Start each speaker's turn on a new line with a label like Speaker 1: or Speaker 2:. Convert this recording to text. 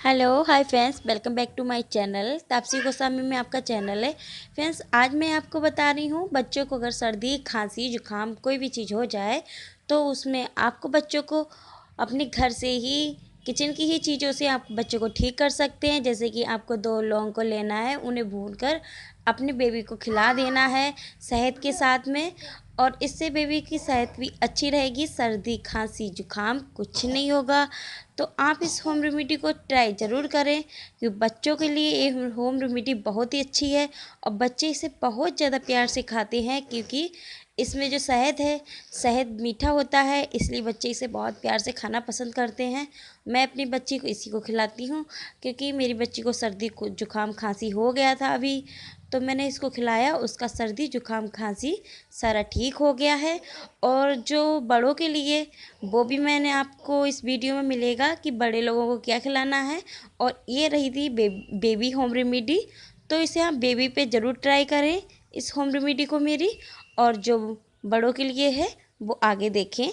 Speaker 1: Hello hi friends, welcome back to my channel Tapasi Goswami में आपका channel है। फ्रेंड्स, आज मैं आपको बता रही हूँ बच्चों को अगर सर्दी खांसी जुकाम कोई भी चीज़ हो जाए तो उसमें आपको बच्चों को अपने घर से ही किचन की ही चीज़ों से आप बच्चों को ठीक कर सकते हैं। जैसे कि आपको 2 लौंग को लेना है, उन्हें भूनकर अपने बेबी को खिला देना है शहद के साथ में, और इससे बेबी की सेहत भी अच्छी रहेगी। सर्दी खांसी जुकाम कुछ नहीं होगा। तो आप इस होम रेमेडी को ट्राई ज़रूर करें, क्योंकि बच्चों के लिए ये होम रेमेडी बहुत ही अच्छी है और बच्चे इसे बहुत ज़्यादा प्यार से खाते हैं, क्योंकि इसमें जो शहद है, शहद मीठा होता है, इसलिए बच्चे इसे बहुत प्यार से खाना पसंद करते हैं। मैं अपनी बच्ची को इसी को खिलाती हूँ, क्योंकि मेरी बच्ची को सर्दी को जुकाम खांसी हो गया था अभी, तो मैंने इसको खिलाया, उसका सर्दी जुकाम खांसी सारा ठीक हो गया है। और जो बड़ों के लिए, वो भी मैंने आपको इस वीडियो में मिलेगा कि बड़े लोगों को क्या खिलाना है। और ये रही थी बेबी होम रेमेडी, तो इसे आप बेबी पे ज़रूर ट्राई करें इस होम रेमेडी को मेरी। और जो बड़ों के लिए है वो आगे देखें।